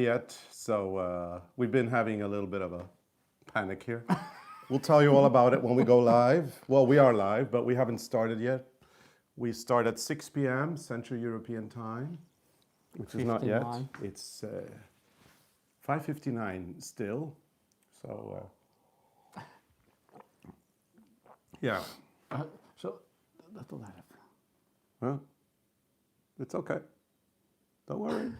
yet, so we've been having a little bit of a panic here. We'll tell you all about it when we go live. Well, we are live, but we haven't started yet. We start at 6 p.m. Central European Time, which is not yet. It's 5:59 still, so yeah. Så dette der. Huh? It's okay. Don't worry.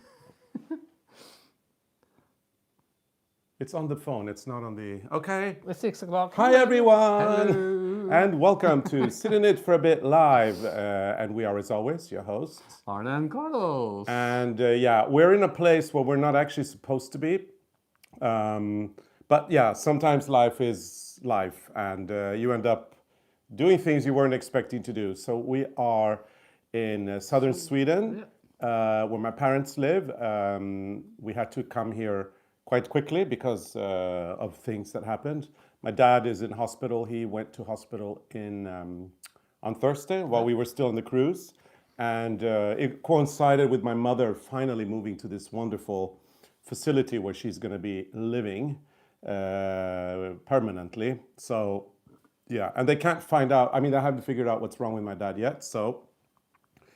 It's on the phone. It's not on the... Okay. It's 6 o'clock. Hi, everyone. Hello. And welcome to Sit in It for a Bit live. And we are, as always, your hosts. Arne and Carlos. And yeah, we're in a place where we're not actually supposed to be. But yeah, sometimes life is life. And you end up doing things you weren't expecting to do. So we are in southern Sweden, where my parents live. We had to come here quite quickly because of things that happened. My dad is in hospital. He went to hospital on Thursday while we were still on the cruise. And it coincided with my mother finally moving to this wonderful facility where she's going to be living permanently. So, yeah, and they can't find out. I mean, they haven't figured out what's wrong with my dad yet. So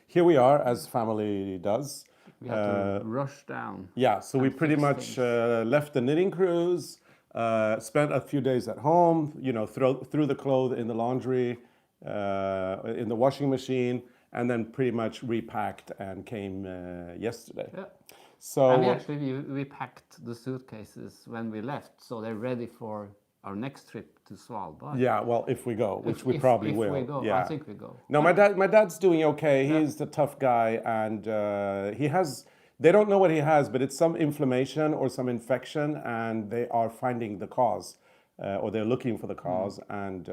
here we are, as family does. We have to rush down. Yeah, so we pretty much left the knitting cruise, spent a few days at home, you know, threw the clothes in the laundry, in the washing machine, and then pretty much repacked and came yesterday. Yeah. So and we packed the suitcases when we left, so they're ready for our next trip to Svalbard. Yeah, well, if we go, which we probably will. If we go, yeah. I think we go. No, my dad's doing okay. He's the tough guy, and they don't know what he has, but it's some inflammation or some infection, and they are finding the cause, or they're looking for the cause. And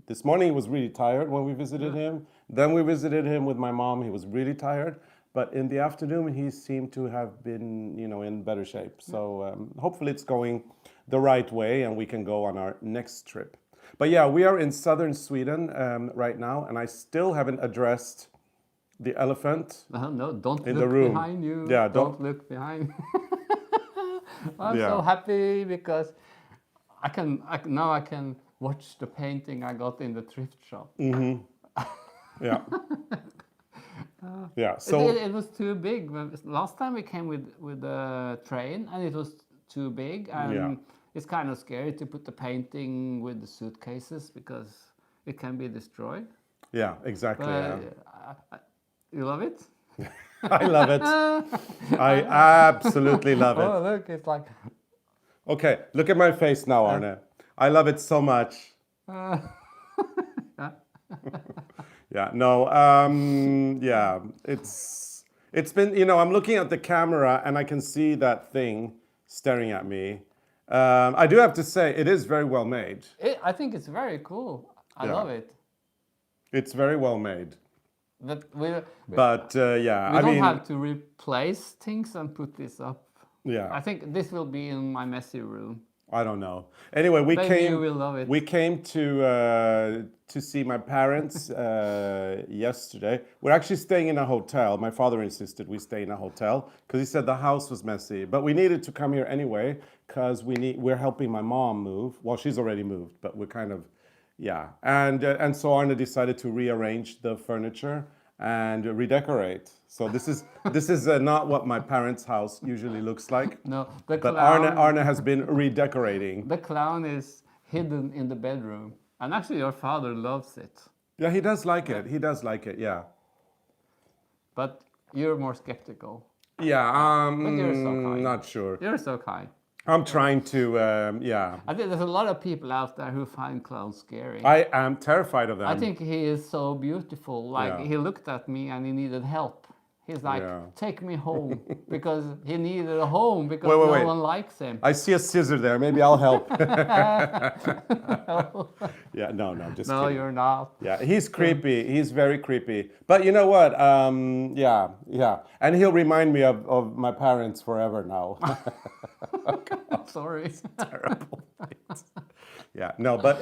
this morning he was really tired when we visited him. Then we visited him with my mom. He was really tired, but in the afternoon he seemed to have been, you know, in better shape. So hopefully it's going the right way, and we can go on our next trip. But yeah, we are in southern Sweden right now, and I still haven't addressed the elephant. No, don't in look the room. behind you. Yeah, don't look behind. I'm so happy because now I can watch the painting I got in the thrift shop. Mm-hmm. Yeah. Yeah. So it was too big. Last time we came with the train, and it was too big, and it's kind of scary to put the painting with the suitcases because it can be destroyed. Yeah, exactly. You love it? I love it. I absolutely love it. Oh, look, it's like... Okay, look at my face now, Arne. I love it so much. Yeah, no, yeah, it's been, you know, I'm looking at the camera and I can see that thing staring at me. I do have to say, it is very well made. I think it's very cool. I love it. It's very well made. But yeah, we don't have to replace things and put this up. Yeah. I think this will be in my messy room. I don't know. Anyway, Maybe you will love it. We came to see my parents yesterday. We're actually staying in a hotel. My father insisted we stay in a hotel because he said the house was messy. But we needed to come here anyway because we're helping my mom move. Well, she's already moved, but we're kind of, yeah. And so Arne decided to rearrange the furniture and redecorate. So this is not what my parents' house usually looks like. No, but Arne has been redecorating. The clown is hidden in the bedroom, and actually your father loves it. Yeah, he does like it. He does like it. Yeah. But you're more skeptical. Yeah, but you're so kind. Not sure. You're so kind. I'm trying to, yeah. I think there's a lot of people out there who find clowns scary. I am terrified of them. I think he is so beautiful. Like, he looked at me and he needed help. He's like, take me home, because he needed a home because no one likes him. I see a scissor there. Maybe I'll help. Yeah, no, just no, kidding. You're not. Yeah, he's creepy. He's very creepy. But you know what? Yeah. And he'll remind me of my parents forever now. I'm sorry. It's terrible. Yeah, no, but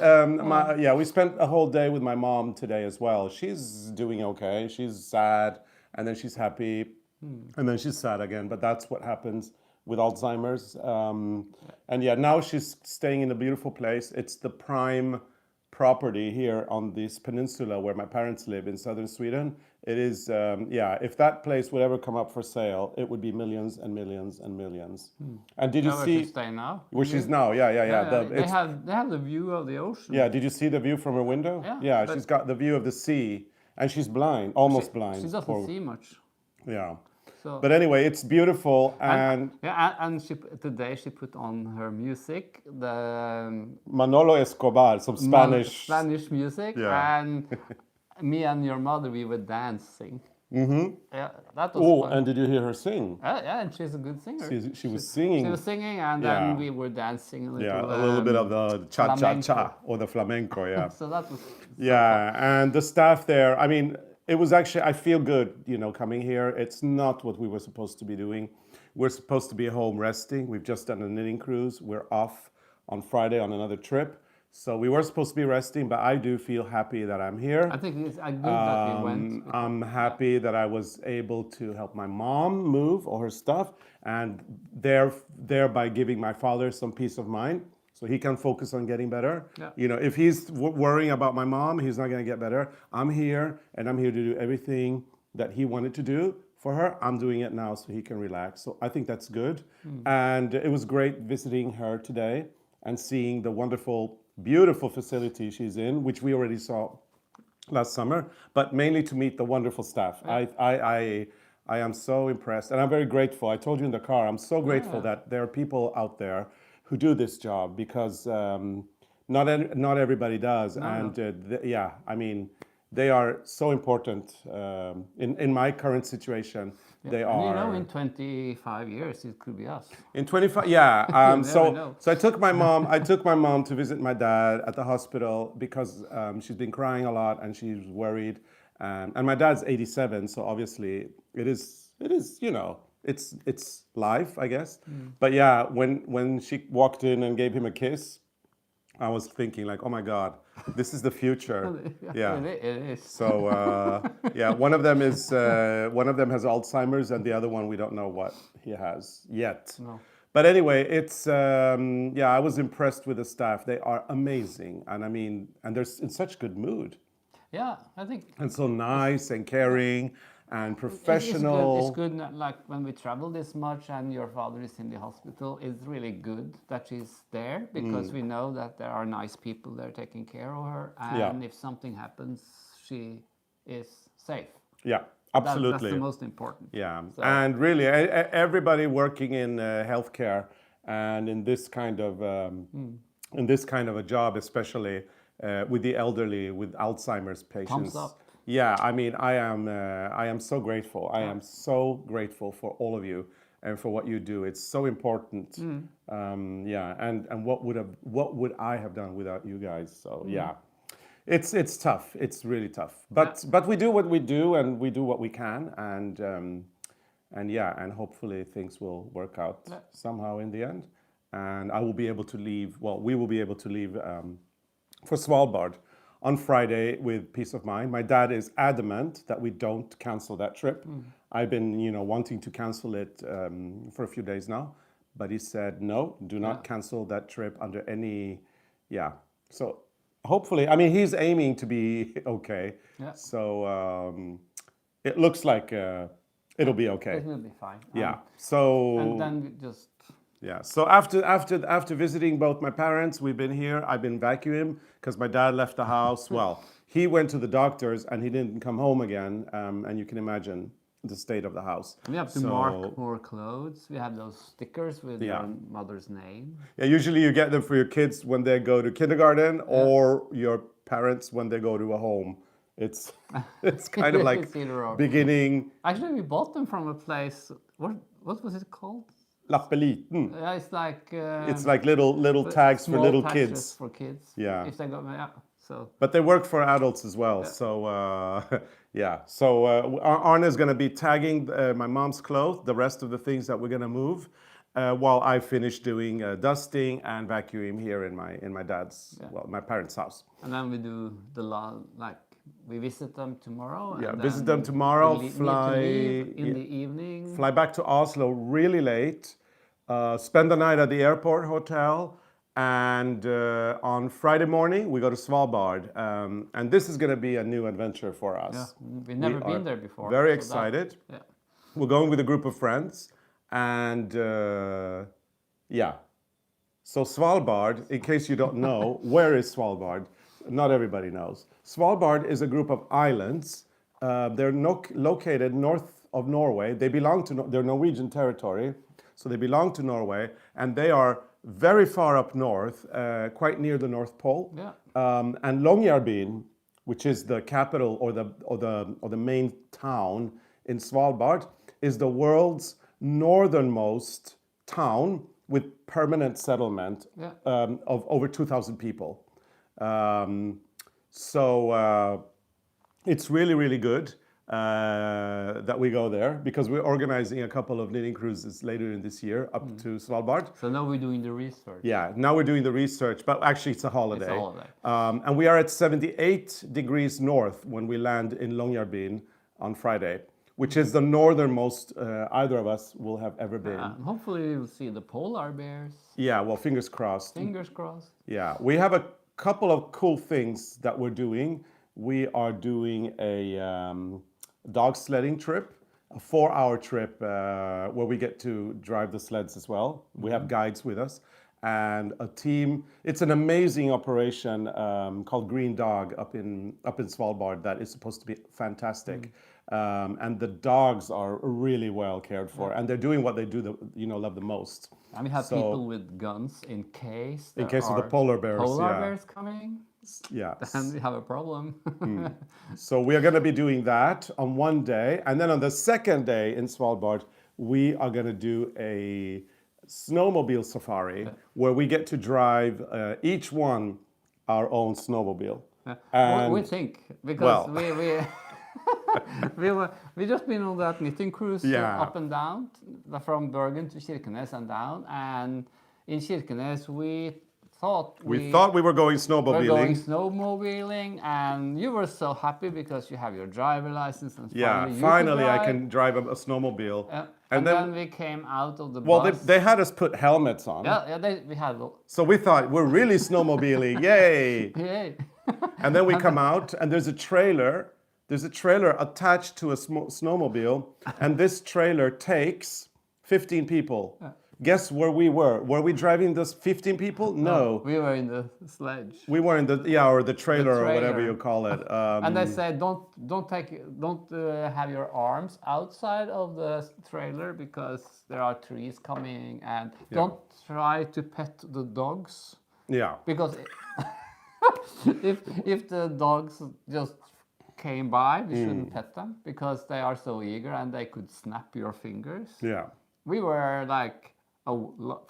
we spent a whole day with my mom today as well. She's doing okay. She's sad, and then she's happy, and then she's sad again. But that's what happens with Alzheimer's. And yeah, now she's staying in a beautiful place. It's the prime property here on this peninsula where my parents live in southern Sweden. It is, yeah, if that place would ever come up for sale, it would be millions and millions and millions. And did you Now where see she's staying now? where she's now? Yeah. They have the view of the ocean. Yeah, did you see the view from her window? Yeah, She's got the view of the sea, and she's blind, almost blind. She doesn't see much. Yeah. So, But anyway, it's beautiful, and and today she put on her music, the Manolo Escobar, some Spanish music, Yeah. and me and your mother, we were dancing. Mm-hmm. Yeah, that was fun. And did you hear her sing? Yeah, and she's a good singer. She was singing. She was singing, and Yeah. then we were dancing a little. Yeah, a little bit of the cha-cha-cha flamenco. or the flamenco, yeah. So that was Yeah, and the staff there, I mean, it was actually, I feel good, coming here. It's not what we were supposed to be doing. We're supposed to be home resting. We've just done a knitting cruise. We're off on Friday on another trip. So we were supposed to be resting, but I do feel happy that I'm here. I think it's good that we went. I'm happy that I was able to help my mom move all her stuff, and thereby giving my father some peace of mind, so he can focus on getting better. Yeah. If he's worrying about my mom, he's not going to get better. I'm here, and I'm here to do everything that he wanted to do for her. I'm doing it now so he can relax. So I think that's good. And it was great visiting her today and seeing the wonderful, beautiful facility she's in, which we already saw last summer, but mainly to meet the wonderful staff. I am so impressed, and I'm very grateful. I told you in the car, I'm so grateful that there are people out there who do this job, because not everybody does. Yeah, I mean, they are so important in my current situation. They are. In 25 years, it could be us. In 25, yeah. know. So I took my mom to visit my dad at the hospital, because she's been crying a lot and she's worried. And my dad's 87, so obviously it is it's life, I guess. But yeah, when she walked in and gave him a kiss, I was thinking like, oh my God, this is the future. Yeah, it is. So yeah, one of them has Alzheimer's, and the other one we don't know what he has yet. No. But anyway, it's I was impressed with the staff. They are amazing, and I mean, and they're in such good mood. Yeah, I think. And so nice and caring and professional. It's good, like when we travel this much and your father is in the hospital, it's really good that she's there, because we know that there are nice people there taking care of her. And if something happens, she is safe. Yeah, absolutely. That's the most important. Yeah, so. And really, everybody working in healthcare and in this kind of a job, especially with the elderly, with Alzheimer's patients. Thumbs up. Yeah, I mean, I am so grateful. I am so grateful for all of you and for what you do. It's so important. And what would I have done without you guys? So yeah, it's tough. It's really tough. But we do what we do, and we do what we can, and hopefully things will work out somehow in the end. And I will be able to leave. Well, we will be able to leave for Svalbard on Friday with peace of mind. My dad is adamant that we don't cancel that trip. I've been, wanting to cancel it for a few days now, but he said, no, do not cancel that trip under any, So hopefully, I mean, he's aiming to be okay. Yeah. So it looks like it'll be okay. It will be fine. Yeah. So. And then just. Yeah. So after visiting both my parents, we've been here. I've been vacuuming because my dad left the house. Well, he went to the doctors and he didn't come home again. And you can imagine the state of the house. We have to mark more clothes. We have those stickers with your mother's name. Yeah. Usually you get them for your kids when they go to kindergarten or your parents when they go to a home. It's kind of like beginning. Actually, we bought them from a place. What was it called? Lappeliten. Yeah, it's like little tags for little kids. For kids. Yeah. If they got so. But they work for adults as well. Yeah. So So Arne is going to be tagging my mom's clothes, the rest of the things that we're going to move, while I finish doing dusting and vacuuming here in my dad's my parents' house. And then we do we visit them tomorrow. Yeah, visit them tomorrow. Fly in the evening. Fly back to Oslo really late, spend the night at the airport hotel, and on Friday morning we go to Svalbard. And this is going to be a new adventure for us. Yeah, we've never We are been there before. Very so excited. Yeah. We're going with a group of friends, and yeah. So Svalbard, in case you don't know, where is Svalbard? Not everybody knows. Svalbard is a group of islands. They're located north of Norway. They belong to they're Norwegian territory, so they belong to Norway, and they are very far up north, quite near the North Pole. Yeah. And Longyearbyen, which is the capital or the main town in Svalbard, is the world's northernmost town with permanent settlement of over 2,000 people. So it's really, really good that we go there, because we're organizing a couple of knitting cruises later in this year up to Svalbard. So now we're doing the research. Yeah, now we're doing the research, but actually it's a holiday. It's a holiday. And we are at 78 degrees north when we land in Longyearbyen on Friday, which is the northernmost either of us will have ever been. Hopefully we will see the polar bears. Yeah, well, fingers crossed. Fingers crossed. Yeah, we have a couple of cool things that we're doing. We are doing a dog sledding trip, a 4-hour trip where we get to drive the sleds as well. We have guides with us and a team. It's an amazing operation called Green Dog up in Svalbard that is supposed to be fantastic. And the dogs are really well cared for, and they're doing what they do, love the most. And we have people with guns in case of the polar bears. Polar bears coming. Yeah. Then we have a problem. So we are going to be doing that on one day, and then on the second day in Svalbard, we are going to do a snowmobile safari where we get to drive each one our own snowmobile. And we think, because we just been on that knitting cruise up and down from Bergen to Kirkenes and down, and in Kirkenes we thought we were going snowmobiling. And you were so happy because you have your driver license and finally I can drive a snowmobile. And then we came out of the bus. Well, they had us put helmets on. We had. So we thought we're really snowmobiling, yay! Yay! And then we come out, and there's a trailer. There's a trailer attached to a snowmobile, and this trailer takes 15 people. Guess where we were? Were we driving those 15 people? No. We were in the sledge. We were in the or the trailer or whatever you call it. And they said don't have your arms outside of the trailer because there are trees coming, and don't try to pet the dogs. Yeah. Because if the dogs just came by, we shouldn't pet them because they are so eager and they could snap your fingers. Yeah. We were like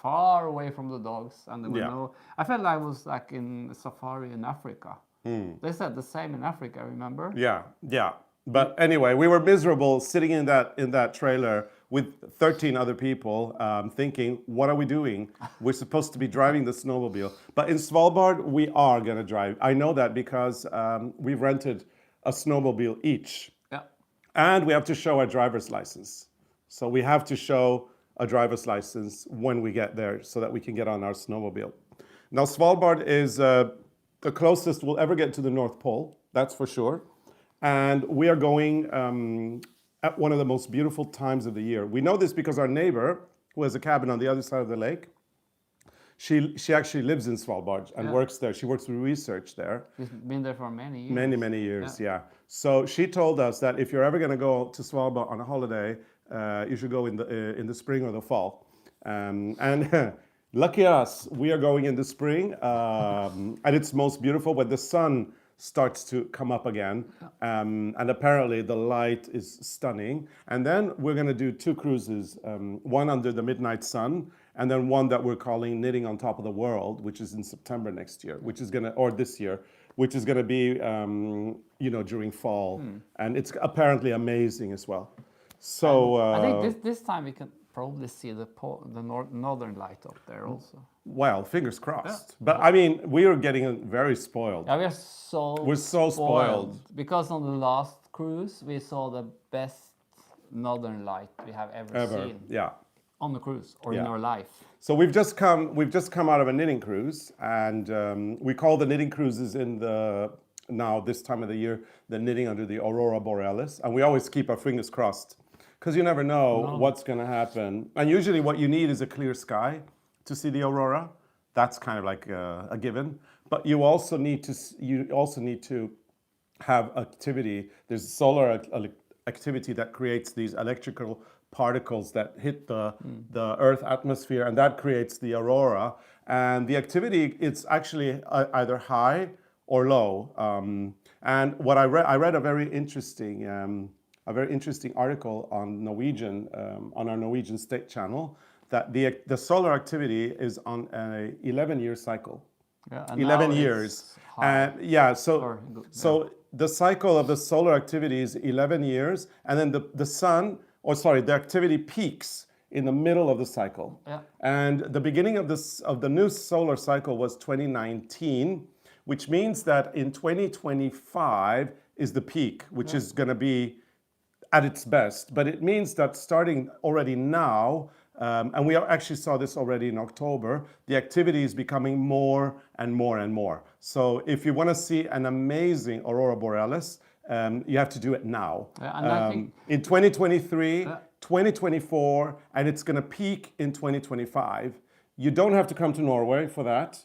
far away from the dogs, and there were I felt like I was like in a safari in Africa. They said the same in Africa, remember? Yeah. But anyway, we were miserable sitting in that trailer with 13 other people, thinking, what are we doing? We're supposed to be driving the snowmobile. But in Svalbard, we are going to drive. I know that because we've rented a snowmobile each. Yeah. And we have to show our driver's license. So we have to show a driver's license when we get there so that we can get on our snowmobile. Now, Svalbard is the closest we'll ever get to the North Pole, that's for sure. And we are going at one of the most beautiful times of the year. We know this because our neighbor, who has a cabin on the other side of the lake, she actually lives in Svalbard and works there. She works with research there. She's been there for many years. Many years, yeah. So she told us that if you're ever going to go to Svalbard on a holiday, you should go in the spring or the fall. And lucky us, we are going in the spring, and it's most beautiful when the sun starts to come up again, and apparently the light is stunning. And then we're going to do 2 cruises, one under the midnight sun, and then one that we're calling Knitting on Top of the World, which is in September next year, or this year, which is going to be during fall, and it's apparently amazing as well. So I think this time we can probably see the northern light up there also. Well, fingers crossed. But I mean, we are getting very spoiled. Yeah, we're so spoiled. Because on the last cruise we saw the best northern light we have ever seen. Yeah. on the cruise or in Yeah. our life. So we've just come out of a knitting cruise, and we call the knitting cruises now this time of the year, the knitting under the aurora borealis, and we always keep our fingers crossed because you never know what's going to happen. And usually, what you need is a clear sky to see the aurora. That's kind of like a given. But you also need to have activity. There's solar activity that creates these electrical particles that hit the Earth atmosphere, and that creates the aurora. And the activity, it's actually either high or low. And what I read a very interesting article on Norwegian, on our Norwegian state channel, that the solar activity is on an 11-year cycle. Yeah, and 11 now years. it's high. And yeah, so the cycle of the solar activity is 11 years, and then the activity peaks in the middle of the cycle. Yeah. And the beginning of the new solar cycle was 2019, which means that in 2025 is the peak, which is going to be at its best. But it means that starting already now, and we actually saw this already in October, the activity is becoming more and more and more. So if you want to see an amazing aurora borealis, you have to do it now. And I think in 2023, 2024, and it's going to peak in 2025. You don't have to come to Norway for that.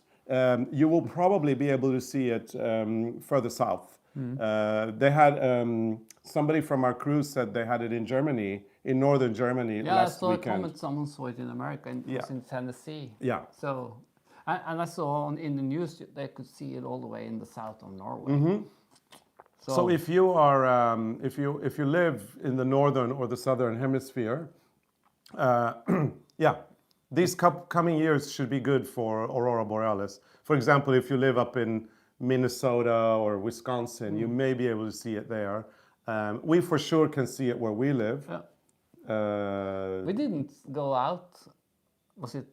You will probably be able to see it further south. They had somebody from our cruise said they had it in Germany, in northern Germany last weekend. I saw a comment, someone saw it in America, and it was in Tennessee. Yeah. So, and I saw in the news they could see it all the way in the south of Norway. So if you are if you live in the northern or the southern hemisphere, these coming years should be good for aurora borealis. For example, if you live up in Minnesota or Wisconsin, you may be able to see it there. We for sure can see it where we live. Yeah. We didn't go out. Was it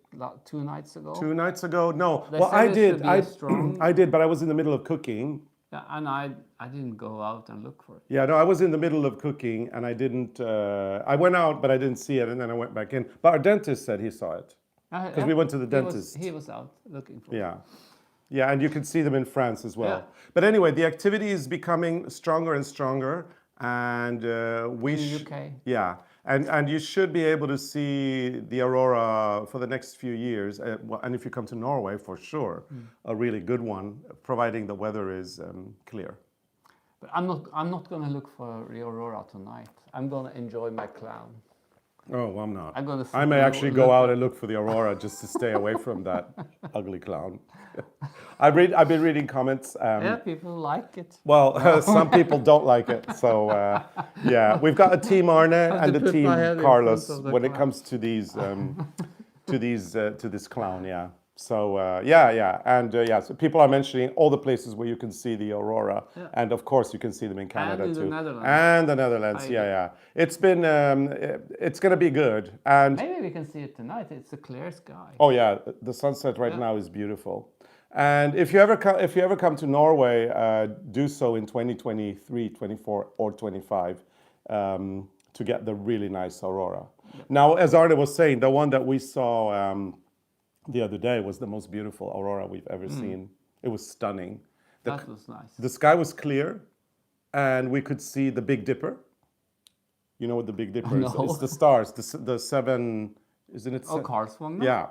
2 nights ago? 2 nights ago? No. They Well, said I it did. should be strong. I did, but I was in the middle of cooking. Yeah, and I didn't go out and look for it. Yeah, no, I was in the middle of cooking, and I didn't. I went out, but I didn't see it, and then I went back in. But our dentist said he saw it because we went to the dentist. He was out looking for it. Yeah. Yeah, and you can see them in France as well. Yeah. But anyway, the activity is becoming stronger and stronger, and we In the UK. Yeah, and you should be able to see the aurora for the next few years, and if you come to Norway, for sure, a really good one, providing the weather is clear. But I'm not going to look for the aurora tonight. I'm going to enjoy my clown. Oh, well, I'm not. I'm gonna I may actually go out and look for the aurora just to stay away from that ugly clown. I've been reading comments. Yeah, people like it. Well, some people don't like it. So yeah, we've got a team Arne and a put team my head in Carlos front of the when it clown. comes to these to this clown. Yeah. So yeah, and so people are mentioning all the places where you can see the aurora, and of course you can see them in Canada And in too, the Netherlands. and the Netherlands. Yeah. It's been it's going to be good, and Maybe we can see it tonight. It's a clear sky. oh yeah, the sunset right now is beautiful. And if you ever come to Norway, do so in 2023, 24, or 25 to get the really nice aurora. Now, as Arne was saying, the one that we saw the other day was the most beautiful aurora we've ever seen. It was stunning. That was nice. The sky was clear, and we could see the Big Dipper. You know what the Big Dipper is? No. It's the stars, the seven, isn't it? Oh, Karlsvogn? Yeah.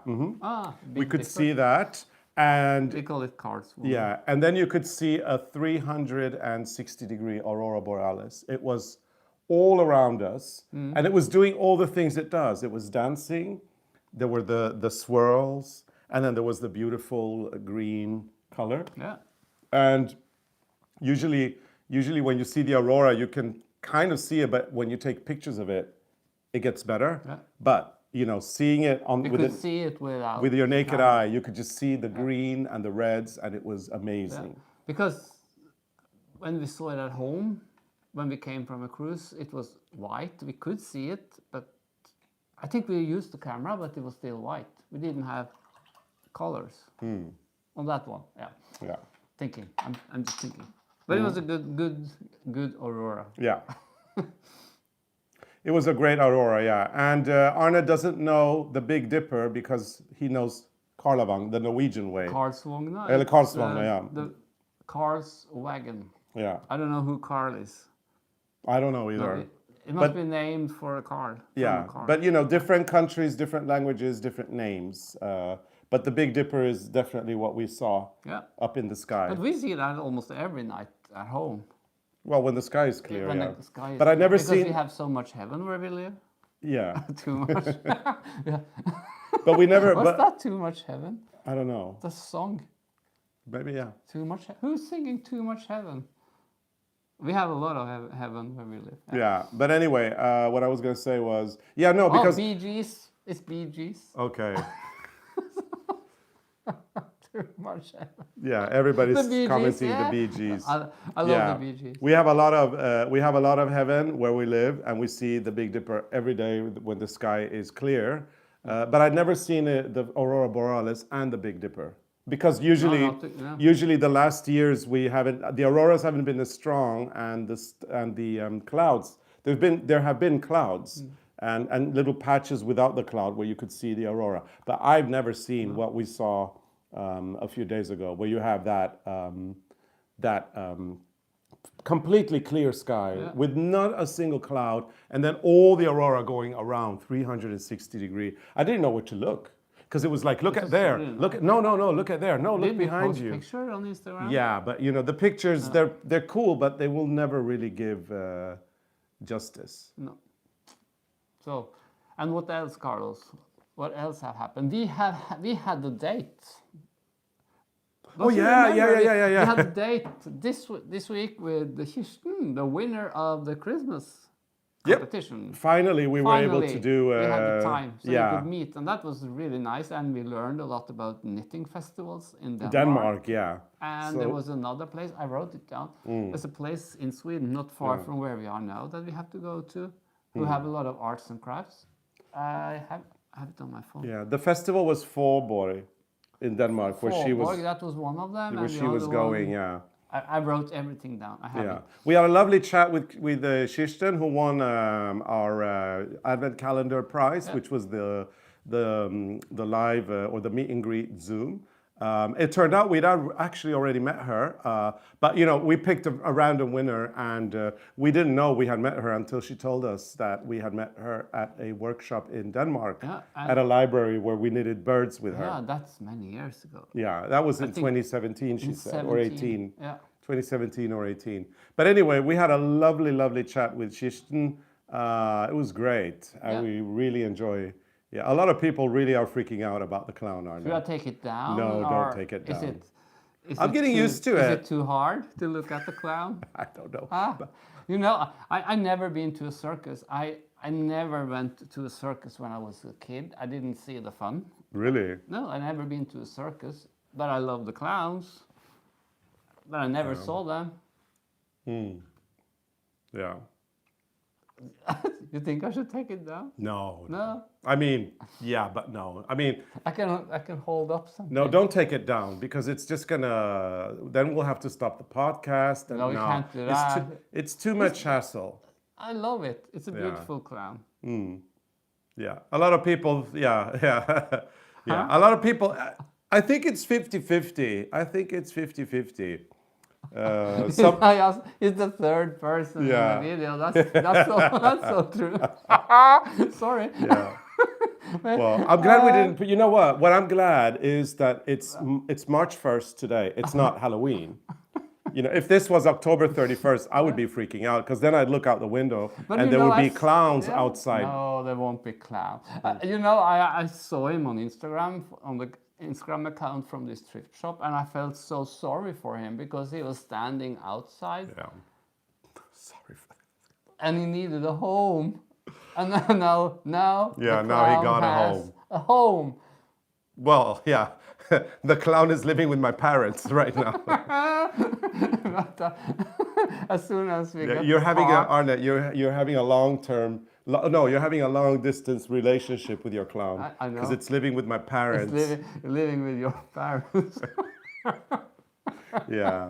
We could see that. And We call it Karlsvogn. yeah, and then you could see a 360-degree aurora borealis. It was all around us, and it was doing all the things it does. It was dancing. There were the swirls, and then there was the beautiful green color. Yeah. And usually when you see the aurora, you can kind of see it, but when you take pictures of it, it gets better. Yeah. But seeing it You could see it without. with your naked eye, you could just see the green and the reds, and it was amazing. Because when we saw it at home, when we came from a cruise, it was white. We could see it, but I think we used the camera, but it was still white. We didn't have colors on that one. Yeah. Yeah. Thinking. I'm just thinking. But it was a good aurora. Yeah. It was a great aurora, yeah. And Arne doesn't know the Big Dipper because he knows Karlavang, the Norwegian way. Karlsvogna. Eller it's, Karlsvogna, yeah. The Karl's wagon. Yeah. I don't know who Karl is. I don't know No, either. it must be named for a car. Yeah, but you know, different countries, different languages, different names. But the Big Dipper is definitely what we saw up in the sky. But we see that almost every night at home. Well, when the sky is clear, When yeah. the sky is But I never because seen. we have so much heaven where we live. Yeah. Too much. Yeah. But we never. Was but that too much heaven? I don't know. The song. Maybe yeah. Too much. Who's singing Too Much Heaven? We have a lot of heaven where we live. Yeah. But anyway, what I was gonna say was no because Bee Gees. It's Bee Gees. okay. Too much heaven. Yeah, everybody's The Bee Gees, commenting yeah. the Bee Gees. I love the Bee Gees. We have a lot of heaven where we live, and we see the Big Dipper every day when the sky is clear. But I'd never seen the aurora borealis and the Big Dipper because usually the last years the auroras haven't been as strong, and the clouds there have been clouds. And little patches without the cloud where you could see the aurora, but I've never seen what we saw a few days ago, where you have that completely clear sky with not a single cloud, and then all the aurora going around 360 degree. I didn't know where to look because it was like, look at there, look at no, look at there, no, look behind you. Picture on Instagram. Yeah, but you know the pictures they're cool, but they will never really give justice. No. So, and what else, Carlos? What else have happened? We had the date. Oh yeah. We had a date this week with the Hurtigruten, the winner of the Christmas competition. Finally, we were able to do. We had the time, so we could meet, and that was really nice. And we learned a lot about knitting festivals in Denmark. Yeah. And there was another place. I wrote it down. There's a place in Sweden, not far from where we are now, that we have to go to. Who have a lot of arts and crafts. I have it on my phone. Yeah, the festival was Svalbard in Denmark, where she was. That was one of them. Where she was going, yeah. I wrote everything down. I have it. We had a lovely chat with Kirsten, who won our Advent Calendar prize, which was the live or the meet and greet Zoom. It turned out we'd actually already met her, but you know, we picked a random winner, and we didn't know we had met her until she told us that we had met her at a workshop in Denmark at a library where we knitted birds with her. Yeah, that's many years ago. Yeah, that was in 2017, she said, or 18. Yeah. 2017 or 18. But anyway, we had a lovely chat with Kirsten. It was great, and we really enjoy. Yeah, a lot of people really are freaking out about the clown, Arne. Should I take it down? No, don't take it down. I'm getting used to it. Is it too hard to look at the clown? I don't know. You know, I never been to a circus. I never went to a circus when I was a kid. I didn't see the fun. Really? No, I never been to a circus. But I love the clowns. But I never saw them. Yeah. You think I should take it down? No. No. I mean, yeah, but no. I mean, I can hold up something. no, don't take it down, because it's just gonna. Then we'll have to stop the podcast. And No, we can't do that. It's too much hassle. I love it. It's a beautiful clown. Yeah, a lot of people. Yeah. A lot of people. I think it's 50-50. I think it's 50-50. It's the third person Yeah. in the video. That's so true. Sorry. Yeah. Well, I'm glad we didn't. You know what? What I'm glad is that it's March 1st today. It's not Halloween. You know, if this was October 31st, I would be freaking out, because then I'd look out the window and there would be clowns outside. No, there won't be clowns. You know, I saw him on Instagram, on the Instagram account from this thrift shop, and I felt so sorry for him, because he was standing outside. Yeah. Sorry for that. And he needed a home. And now Yeah, the now he clown got a has home. A home. Well, yeah. The clown is living with my parents right now. But, as soon as we get You're having far, Arne, you're having a long-term. No, you're having a long-distance relationship with your clown. I know. Because it's living with my parents. It's living with your parents. Yeah.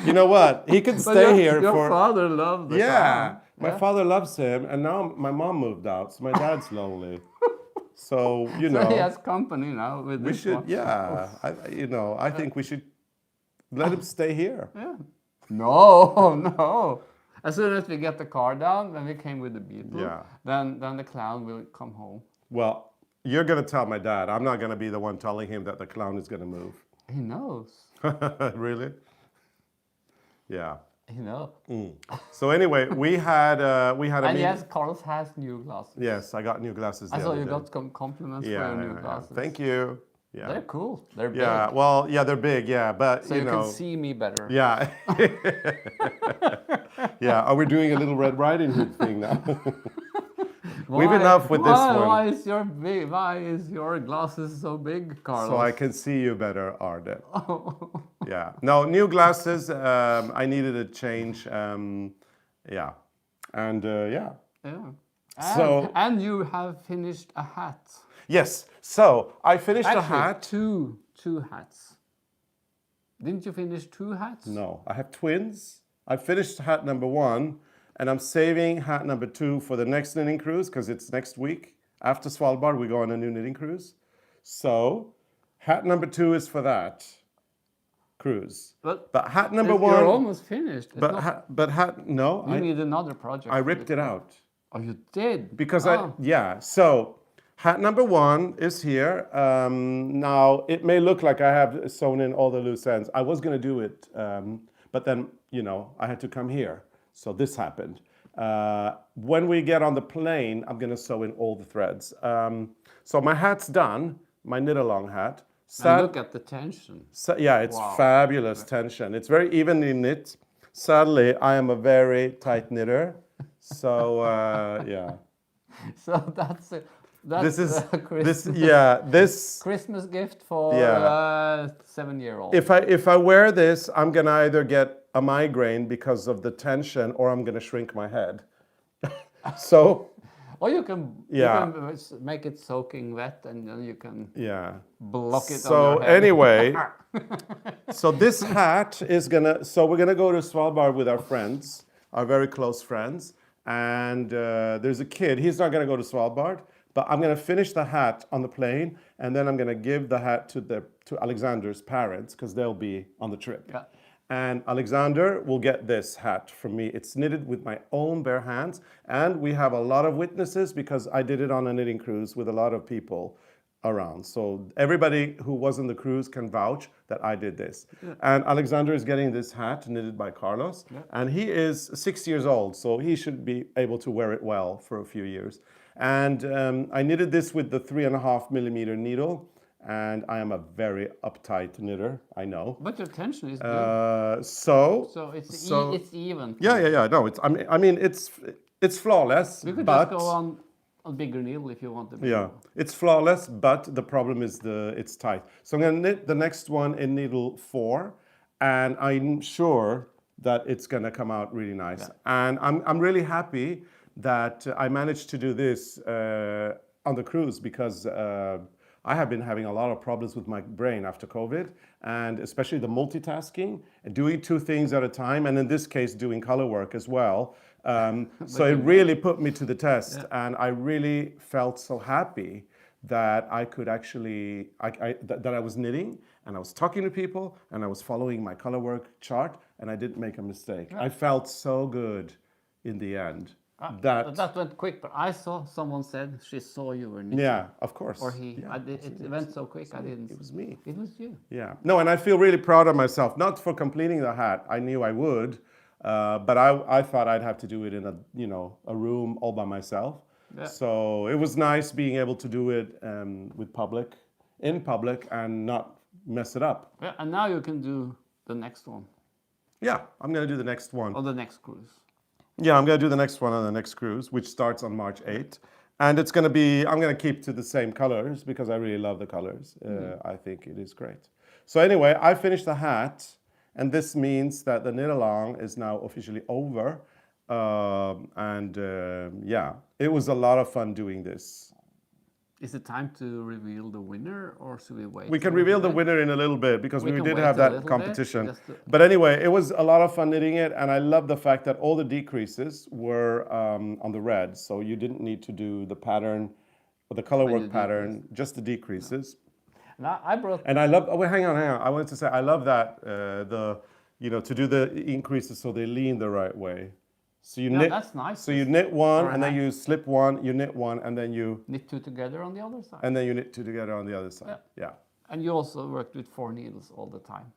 You know what? He can stay here your for. father loved the Yeah. clown. My father loves him, and now my mom moved out, so my dad's lonely. So, you So know, he has company now with we this should, one. yeah, I think we should let him stay here. Yeah. No, no. As soon as we get the car down, when we came with the Beetle, Yeah. then the clown will come home. Well, you're going to tell my dad. I'm not going to be the one telling him that the clown is going to move. He knows. Really? Yeah. He knows. So anyway, we had a And meeting. yes, Carlos has new glasses. Yes, I got new glasses. I the saw other you day. got some compliments Yeah, for your new yeah. glasses. Thank you. Yeah. They're cool. They're big. Yeah. Well, yeah, they're big. Yeah, but So you you know. can see me better. Yeah. Yeah. Are we doing a little Red Riding Hood thing now? We've enough with this one. Why is your glasses so big, Carlos? So I can see you better, Arne. Yeah. No, new glasses. I needed a change. Yeah. And yeah. Yeah. And you have finished a hat. Yes. So I finished a Actually, hat. two hats. Didn't you finish 2 hats? No, I have twins. I finished hat number 1, and I'm saving hat number 2 for the next knitting cruise because it's next week. After Svalbard, we go on a new knitting cruise. So hat number 2 is for that cruise. But hat number 1. You're almost finished. It's But hat no. You need another project. I ripped it out. Oh, you did? Because so hat number 1 is here. Now it may look like I have sewn in all the loose ends. I was going to do it, but then I had to come here, so this happened. When we get on the plane, I'm going to sew in all the threads. So my hat's done. My knit-along hat. And look at the tension. So, yeah, it's fabulous tension. It's very evenly knit. Sadly, I am a very tight knitter. So yeah. So that's it. That's this Christmas gift for 7-year-old. If I wear this, I'm gonna either get a migraine because of the tension, or I'm gonna shrink my head. So. Or you can make it soaking wet, and then you can block it. So on your head. Anyway, so this hat is gonna. So we're gonna go to Svalbard with our friends, our very close friends, and there's a kid. He's not gonna go to Svalbard, but I'm gonna finish the hat on the plane, and then I'm gonna give the hat to Alexander's parents because they'll be on the trip. Yeah. And Alexander will get this hat from me. It's knitted with my own bare hands. And we have a lot of witnesses because I did it on a knitting cruise with a lot of people around. So everybody who was on the cruise can vouch that I did this. Yeah. And Alexander is getting this hat knitted by Carlos. Yeah. And he is 6 years old, so he should be able to wear it well for a few years. And I knitted this with the 3.5 millimeter needle. And I am a very uptight knitter, I know. But your tension is good. So it's even. Yeah. No, it's flawless. You could just go on a bigger needle if you want to. Yeah, it's flawless, but the problem is it's tight. So I'm gonna knit the next one in needle 4, and I'm sure that it's gonna come out really nice. Yeah. And I'm really happy that I managed to do this on the cruise because. I have been having a lot of problems with my brain after COVID, and especially the multitasking, doing 2 things at a time, and in this case, doing color work as well. So it really put me to the test, and I really felt so happy that I could actually, that I was knitting, and I was talking to people, and I was following my color work chart, and I didn't make a mistake. Yeah. I felt so good in the end. That went quick, but I saw someone said she saw you were knitting. Yeah, of course. Or he. Yeah, it went so quick, I didn't. It was me. It was you. Yeah. No, and I feel really proud of myself, not for completing the hat. I knew I would, but I thought I'd have to do it in a room all by myself. Yeah. So it was nice being able to do it in public, and not mess it up. Yeah, and now you can do the next one. Yeah, I'm gonna do the next one. On the next cruise. Yeah, I'm going to do the next one on the next cruise, which starts on March 8th. And it's going to be, I'm going to keep to the same colors because I really love the colors. I think it is great. So anyway, I finished the hat, and this means that the knit-along is now officially over. Yeah, it was a lot of fun doing this. Is it time to reveal the winner, or should we wait? We can a little reveal the bit? winner in a little bit because we can did wait have a that little bit, competition. just to- But anyway, it was a lot of fun knitting it, and I love the fact that all the decreases were on the red, so you didn't need to do the pattern or the color When work you pattern, just the decreases. And I brought. And I love. Oh, wait, hang on. I wanted to say I love that to do the increases so they lean the right way. So you Yeah, knit. that's nice. So you knit one, Or and then hat. you slip one. You knit one, and then you Knit two together on the other side. knit two together on the other side. Yeah. And you also worked with 4 needles all the time.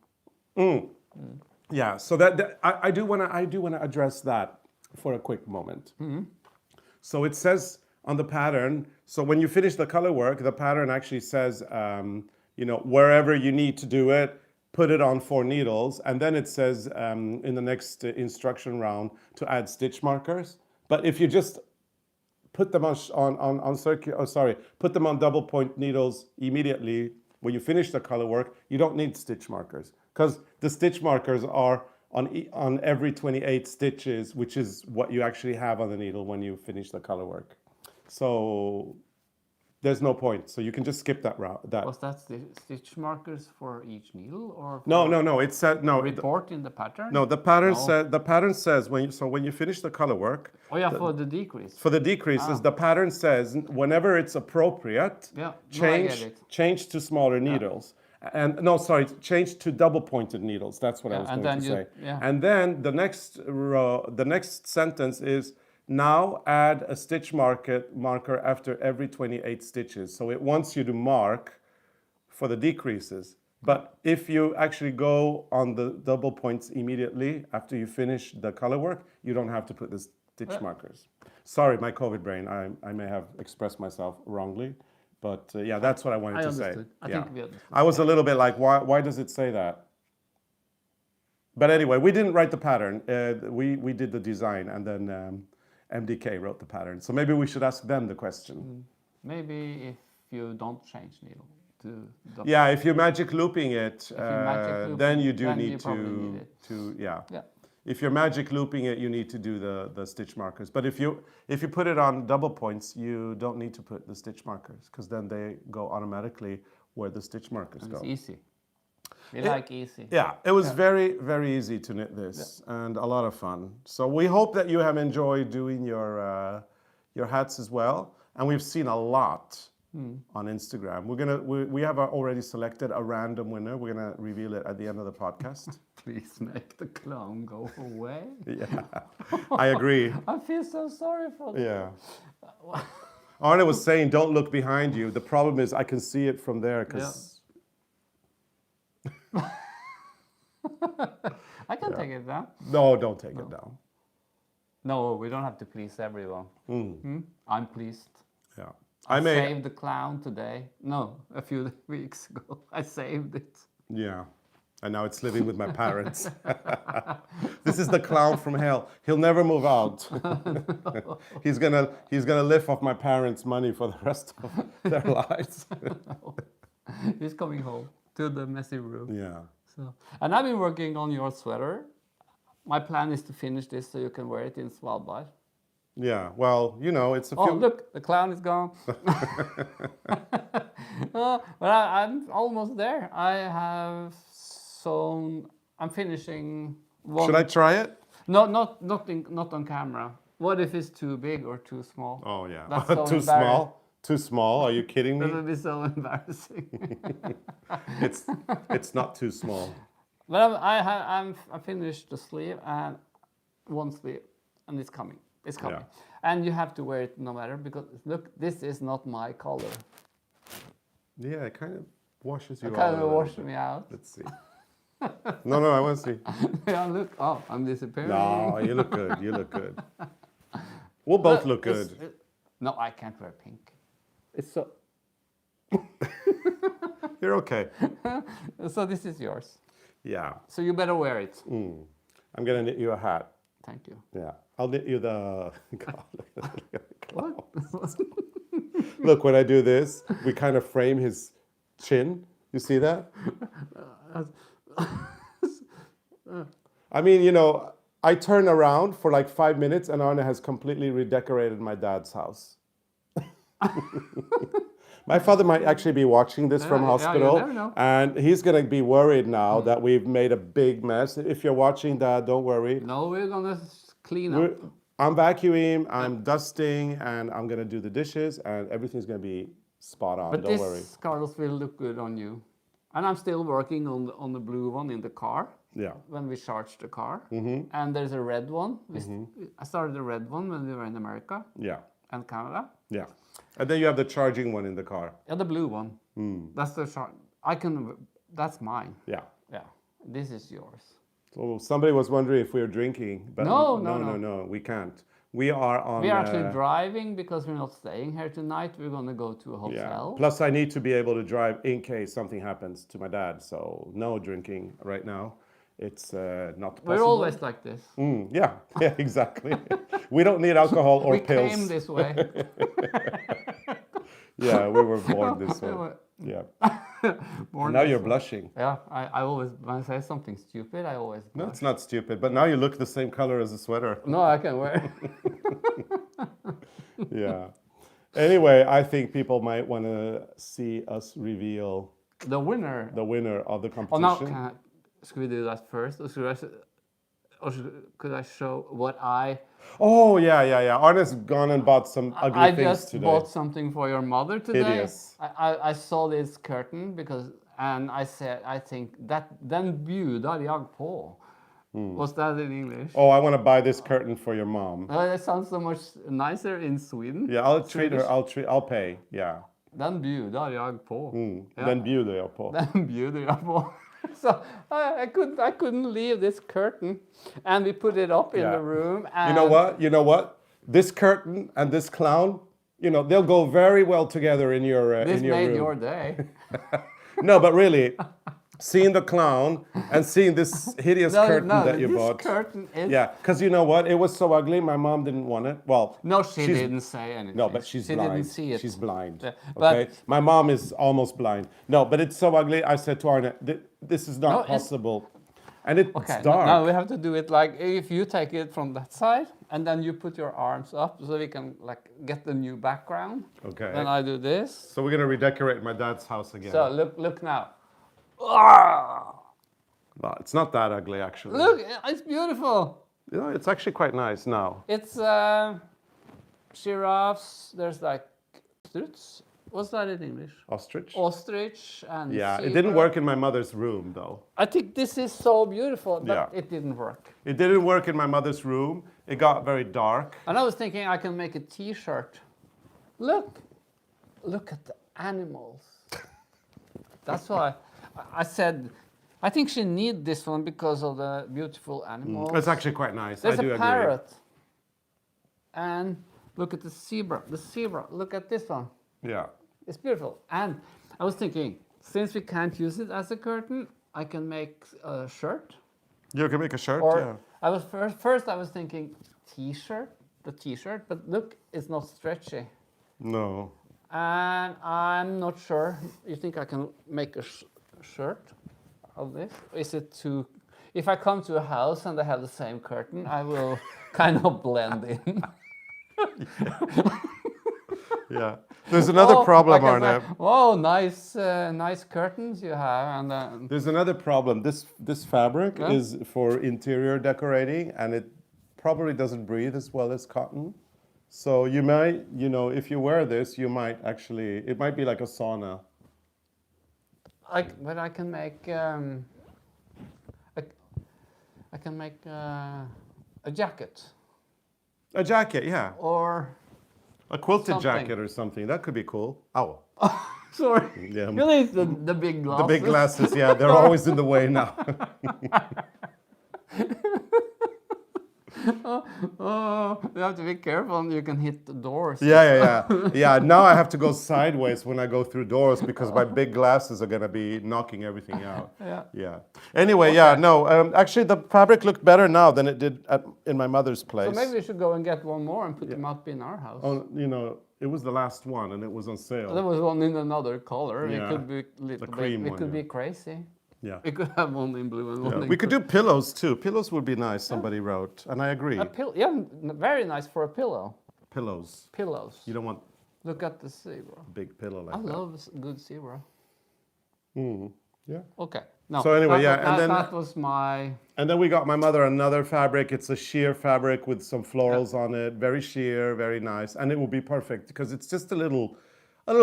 Yeah. So that I do want to address that for a quick moment. So it says on the pattern. So when you finish the color work, the pattern actually says, wherever you need to do it, put it on 4 needles, and then it says in the next instruction round to add stitch markers. But if you just put them put them on double point needles immediately when you finish the color work, you don't need stitch markers because the stitch markers are on every 28 stitches, which is what you actually have on the needle when you finish the color work. So there's no point. So you can just skip that route. Was that stitch markers for each needle, or for No. It said no. report in the pattern? No, the pattern says when you finish the color work. Oh yeah, for the decrease. For the decreases, the pattern says whenever it's appropriate, Yeah, no, I get it. change to smaller needles. And no, sorry, change to double pointed needles. That's what I was and going to then say. yeah. And then the next sentence is now add a stitch marker after every 28 stitches. So it wants you to mark for the decreases. But if you actually go on the double points immediately after you finish the color work, you don't have to put the stitch markers. Sorry, my COVID brain. I may have expressed myself wrongly. But yeah, that's what I wanted to say. Understood. I think we understood. I was a little bit like, why does it say that? But anyway, we didn't write the pattern. We did the design, and then MDK wrote the pattern. So maybe we should ask them the question. Maybe if you don't change needle to double. Yeah, if you're magic looping it, magic then looping, you do then need you probably need it. to Yeah. If you're magic looping it, you need to do the stitch markers. But if you put it on double points, you don't need to put the stitch markers because then they go automatically where the stitch markers And go. it's easy. We like easy. Yeah, it was very, very easy to knit this and a lot of fun. So we hope that you have enjoyed doing your hats as well. And we've seen a lot on Instagram. We have already selected a random winner. We're gonna reveal it at the end of the podcast. Please make the clown go away. Yeah, I agree. I feel so sorry for them. Yeah. Arne was saying, don't look behind you. The problem is I can see it from there because... I can take it down. No, don't take it down. No, we don't have to please everyone. I'm pleased. Yeah. I saved the clown today. No, a few weeks ago. I saved it. Yeah. And now it's living with my parents. This is the clown from hell. He'll never move out. He's gonna live off my parents' money for the rest of their lives. He's coming home to the messy room. Yeah. So, and I've been working on your sweater. My plan is to finish this so you can wear it in Svalbard. Yeah. Well, it's a few. Oh, look, the clown is gone. But I'm almost there. I'm finishing one. Should I try it? No, not on camera. What if it's too big or too small? Oh yeah. That's so Too small. Too small? Are you kidding That me? would be so embarrassing. It's not too small. But I finished the sleeve and one sleeve, and it's coming. It's coming. Yeah. And you have to wear it no matter because look, this is not my color. Yeah, it kind of washes you out. It kind a of little washed bit. me out. Let's see. No, I want to see. Yeah, look. Oh, I'm disappearing. No, you look good. You look good. We'll both look good. No, I can't wear pink. It's so. You're okay. So this is yours. Yeah. So you better wear it. I'm gonna knit you a hat. Thank you. Yeah. I'll knit you the. What? Look, when I do this, we kind of frame his chin. You see that? I mean, I turn around for like 5 minutes and Arne has completely redecorated my dad's house. My father might actually be watching this from Yeah, you hospital, never know. and he's going to be worried now that we've made a big mess. If you're watching, Dad, don't worry. No, we're gonna clean up. I'm vacuuming, I'm dusting, and I'm going to do the dishes, and everything's going to be spot on. But Don't this, worry. Carlos, will look good on you. And I'm still working on the blue one in the car. Yeah. When we charge the car. And there's a red one. I started the red one when we were in America Yeah. and Canada. Yeah. And then you have the charging one in the car. Yeah, the blue one. That's the charge. That's mine. Yeah. Yeah. This is yours. So somebody was wondering if we were drinking, but No. we can't. We are on. We are actually driving because we're not staying here tonight. We're going to go to a hotel. Plus, I need to be able to drive in case something happens to my dad. So no drinking right now. It's not possible. We're always like this. Yeah, exactly. We don't need alcohol or we pills. came this way. Yeah, we were born this way. Yeah. Now you're blushing. Yeah, I always, when I say something stupid, I always blush. No, it's not stupid, but now you look the same color as the sweater. No, I can wear it. Yeah. Anyway, I think people might want to see us reveal the winner. the winner of the Oh, competition. now, should we do that first? Or could I show what I... Oh, yeah. Arne's gone and bought some ugly I things just today. bought something for your mother today. Hideous. I saw this curtain and I said, I think that, den bjuder jag på. Was that in English? Oh, I want to buy this curtain for your mom. That sounds so much nicer in Sweden. Yeah, I'll treat her. I'll pay. Yeah. Den bjuder jag på. Ja. Den bjuder jag på. Den bjuder jag på. So I couldn't leave this curtain, and we put it up in the room. And You know what? This curtain and this clown, they'll go very well together in your this in your made room. your day. No, but really, seeing the clown and seeing this hideous curtain that you bought. This curtain is... Yeah, because you know what? It was so ugly. My mom didn't want it. Well, no, she didn't say anything. No, but she blind. Didn't see it. She's blind. Yeah, Okay, but my mom is almost blind. No, but it's so ugly. I said to Arne, this is not possible, and it's okay, dark. now we have to do it like if you take it from that side, and then you put your arms up so we can like get the new background. Okay. Then I do this. So we're gonna redecorate my dad's house again. So look now. Ah! Well, it's not that ugly actually. Look, it's beautiful. It's actually quite nice now. It's giraffes. There's like struts. What's that in English? Ostrich. Ostrich and Yeah, zebra. it didn't work in my mother's room though. I think this is so beautiful, but Yeah. it didn't work. It didn't work in my mother's room. It got very dark. And I was thinking I can make a T-shirt. Look at the animals. That's why I said, I think she need this one because of the beautiful animals. It's actually quite nice. There's I do a agree. parrot. And look at the zebra. The zebra. Look at this one. Yeah. It's beautiful. And I was thinking, since we can't use it as a curtain, I can make a shirt. You can make a shirt. Or yeah. I was first I was thinking T-shirt, the T-shirt, but look, it's not stretchy. No. And I'm not sure. You think I can make a shirt of this? Is it too... If I come to a house and they have the same curtain, I will kind of blend in. Yeah. There's another problem, like Arne. Oh, nice curtains you have. And There's another problem. This fabric is for interior decorating, and it probably doesn't breathe as well as cotton. So you might, if you wear this, you might actually, it might be like a sauna. but I can make I can make a jacket. A jacket, yeah. Or A quilted something. jacket or something. That could be cool. Ow. Sorry. Yeah. You need the big glasses. The big glasses, yeah, they're always in the way now. Oh, you have to be careful. You can hit the doors. Yeah. Yeah, now I have to go sideways when I go through doors because my big glasses are going to be knocking everything out. Yeah. Anyway, actually the fabric looked better now than it did in my mother's place. So maybe we should go and get one more and put them up in our house. Oh, it was the last one and it was on sale. There was one in another color. Yeah, It could be little cream bit. It one, could yeah. be crazy. Yeah. We could have one in blue and one in We could do pillows too. Pillows would be nice, somebody wrote, and I agree. very nice for a pillow. Pillows. Pillows. You don't want Look at the zebra. big pillow like I that. love good zebra. Yeah. Okay. No. So anyway, that, and then that was my. And then we got my mother another fabric. It's a sheer fabric with some florals on it. Very sheer, very nice, and it will be perfect because it's just a little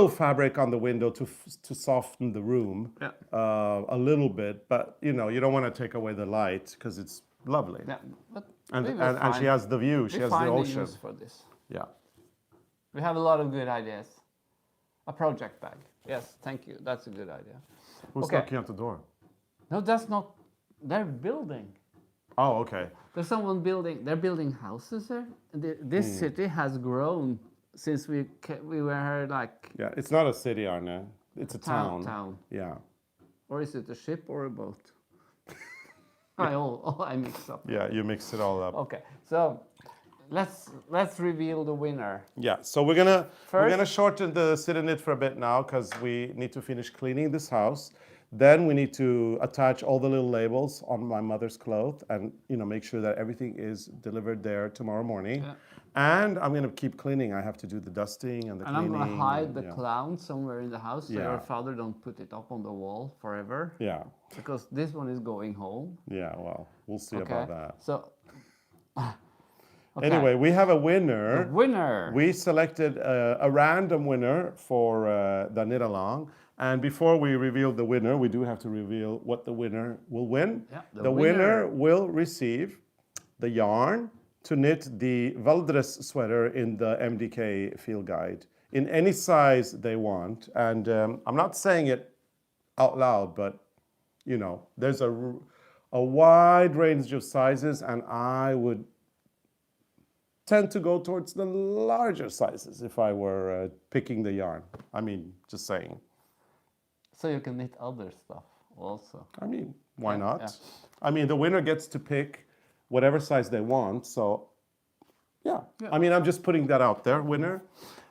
fabric on the window to soften the room a little bit. But you know, you don't want to take away the light because it's lovely. Yeah, but And she has the view. She has the ocean. Use for this. Yeah. We have a lot of good ideas. A project bag. Yes, thank you. That's a good idea. Who's knocking at the door? No, that's not. They're building. Oh, okay. There's someone building. They're building houses there. This city has grown since we were here. Like Yeah, it's not a city, Arne. It's a town. Town. Yeah. Or is it a ship or a boat? I mix up. Yeah, you mix it all up. Okay, so let's reveal the winner. Yeah, so we're gonna shorten the sit and knit for a bit now because we need to finish cleaning this house. Then we need to attach all the little labels on my mother's clothes and make sure that everything is delivered there tomorrow morning. Yeah. And I'm gonna keep cleaning. I have to do the dusting and the cleaning. And I'm gonna hide the clown somewhere in the house so Yeah. your father don't put it up on the wall forever. Yeah. Because this one is going home. Yeah, well, we'll see about that. So. Anyway, we have a winner. The winner. We selected a random winner for the knit along. And before we reveal the winner, we do have to reveal what the winner will win. Yeah, the winner will receive the yarn to knit the Valdres sweater in the MDK field guide in any size they want. And I'm not saying it out loud, but there's a wide range of sizes, and I would tend to go towards the larger sizes if I were picking the yarn. I mean, just saying. So you can knit other stuff also. I mean, why not? Yeah. I mean, the winner gets to pick whatever size they want. So, yeah. I mean, I'm just putting that out there, winner.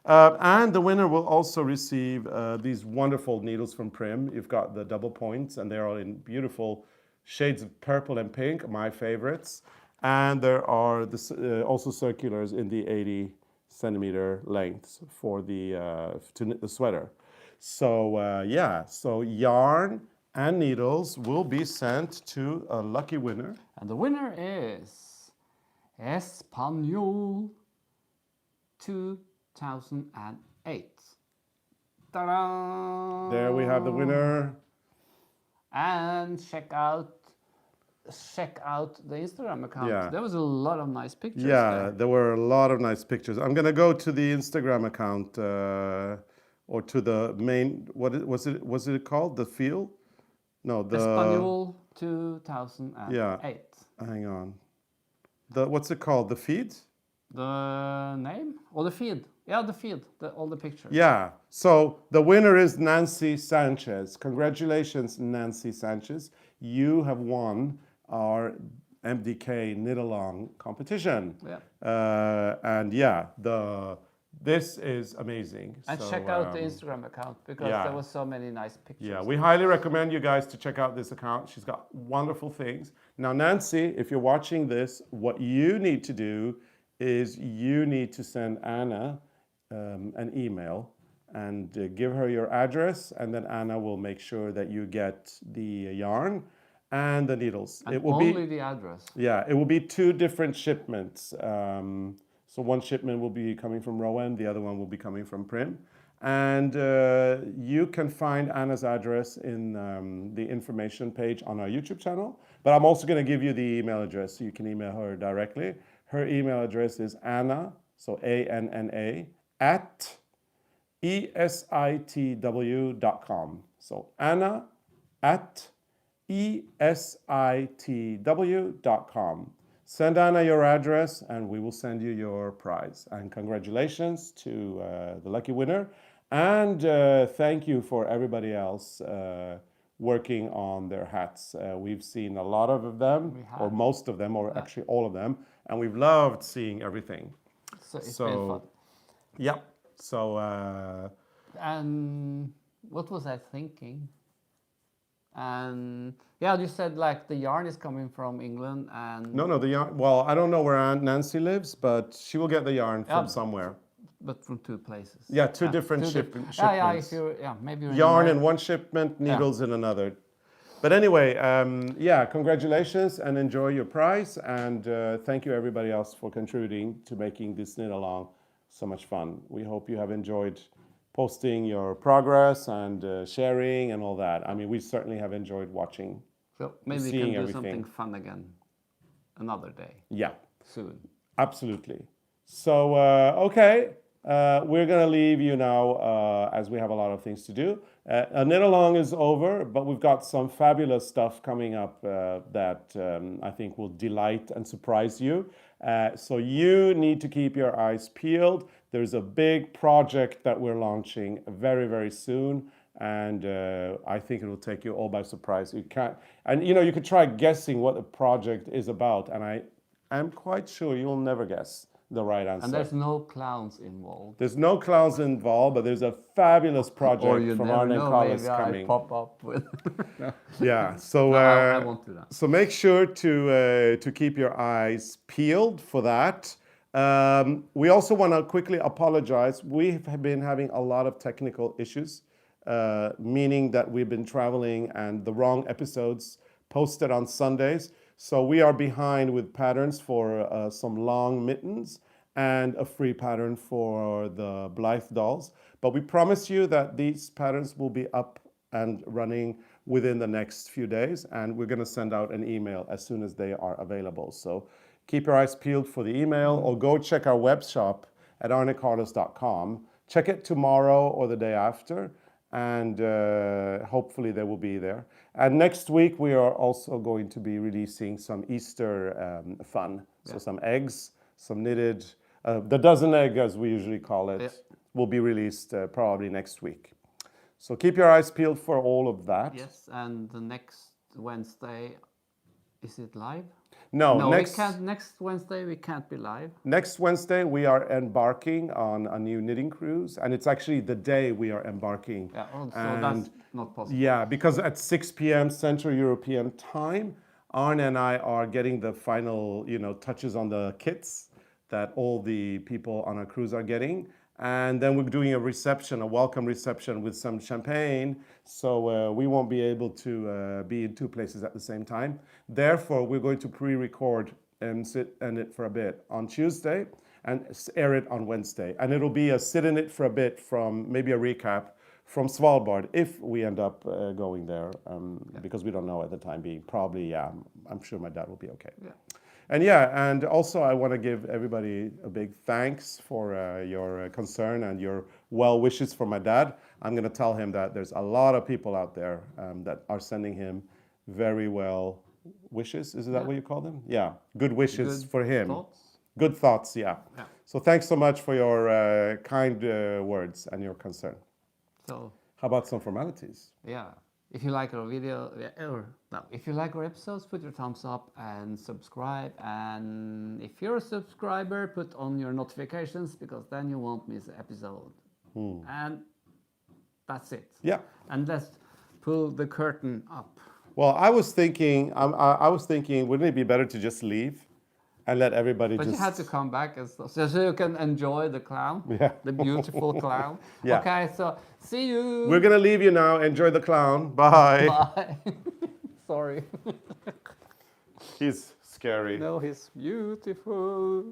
And the winner will also receive these wonderful needles from Prim. You've got the double points, and they're all in beautiful shades of purple and pink, my favorites. And there are also circulars in the 80 centimeter lengths for to knit the sweater. So so yarn and needles will be sent to a lucky winner. And the winner is Espanol 2008. Ta-da! There we have the winner. And check out the Instagram account. Yeah. There was a lot of nice pictures. Yeah, there were a lot of nice pictures. I'm gonna go to the Instagram account or to the main. Was it called? The field? No, the Espanol 2008. Yeah. Hang on. What's it called? The feed? The name or the feed? Yeah, the feed. All the pictures. Yeah. So the winner is Nancy Sanchez. Congratulations, Nancy Sanchez. You have won our MDK knit along competition. Yeah. And yeah, this is amazing. And so, check out the Instagram account because there was so many nice pictures. Yeah, we highly recommend you guys to check out this account. She's got wonderful things. Now, Nancy, if you're watching this, what you need to do is you need to send Anna an email and give her your address, and then Anna will make sure that you get the yarn and the needles. And it will only the address. Yeah, it will be 2 different shipments. So one shipment will be coming from Rowan, the other one will be coming from Prim. And you can find Anna's address in the information page on our YouTube channel. But I'm also going to give you the email address so you can email her directly. Her email address is Anna, so ANNA, at esitw.com. So Anna at esitw.com. Send Anna your address and we will send you your prize. And congratulations to the lucky winner. And thank you for everybody else working on their hats. We've seen a lot of them, or most of them, or actually all of them. And we've loved seeing everything. So it's been fun. Yeah. So. And what was I thinking? And yeah, you said like the yarn is coming from England and... No, the yarn, well, I don't know where Aunt Nancy lives, but she will get the yarn from somewhere. but from two places. Yeah, two different Yeah, shipments. if you're, maybe you're Yarn in in one shipment, needles in another. But anyway, yeah, congratulations and enjoy your prize. And thank you everybody else for contributing to making this knit along so much fun. We hope you have enjoyed posting your progress and sharing and all that. I mean, we certainly have enjoyed watching. So maybe we can do something fun again another day. Yeah. Soon. Absolutely. So, okay, we're going to leave you now as we have a lot of things to do. A knit along is over, but we've got some fabulous stuff coming up that I think will delight and surprise you. So you need to keep your eyes peeled. There's a big project that we're launching very, very soon. And I think it will take you all by surprise. You can't, and you know, you could try guessing what the project is about, and I'm quite sure you'll never guess the right answer. And there's no clowns involved. There's no clowns involved, but there's a fabulous project from Arne CARLOS coming. I pop up with. Yeah, so no, I won't do that. So make sure to keep your eyes peeled for that. We also want to quickly apologize. We have been having a lot of technical issues, meaning that we've been traveling and the wrong episodes posted on Sundays. So we are behind with patterns for some long mittens and a free pattern for the Blythe dolls. But we promise you that these patterns will be up and running within the next few days, and we're going to send out an email as soon as they are available. So keep your eyes peeled for the email, or go check our web shop at arnecarlos.com. Check it tomorrow or the day after, and hopefully they will be there. And next week we are also going to be releasing some Easter fun. So some eggs, some knitted, the dozen egg as we usually call it, will be released probably next week. So keep your eyes peeled for all of that. Yes, and the next Wednesday, is it live? No, next Wednesday we can't be live. Next Wednesday we are embarking on a new knitting cruise, and it's actually the day we are embarking. Yeah, so that's not possible. Yeah, because at 6 p.m. Central European time, Arne and I are getting the final, touches on the kits that all the people on our cruise are getting. And then we're doing a reception, a welcome reception with some champagne. So we won't be able to be in two places at the same time. Therefore, we're going to pre-record and sit in it for a bit on Tuesday and air it on Wednesday. And it'll be a sit in it for a bit from maybe a recap from Svalbard if we end up going there, because we don't know at the time being. Probably, yeah, I'm sure my dad will be okay. Yeah. And also I want to give everybody a big thanks for your concern and your well wishes for my dad. I'm going to tell him that there's a lot of people out there that are sending him very well wishes. Is that what you call them? Yeah, good wishes for him. Thoughts? Good thoughts, yeah. So thanks so much for your kind words and your concern. So how about some formalities? Yeah. If you like our video, if you like our episodes, put your thumbs up and subscribe. And if you're a subscriber, put on your notifications, because then you won't miss an episode. And that's it. Yeah. And let's pull the curtain up. Well, I was thinking, wouldn't it be better to just leave and let everybody But you had to come back and stuff, so you can enjoy the clown, the beautiful clown. Yeah. Okay, so see you. We're going to leave you now. Enjoy the clown. Bye. Bye. Sorry. He's scary. No, he's beautiful.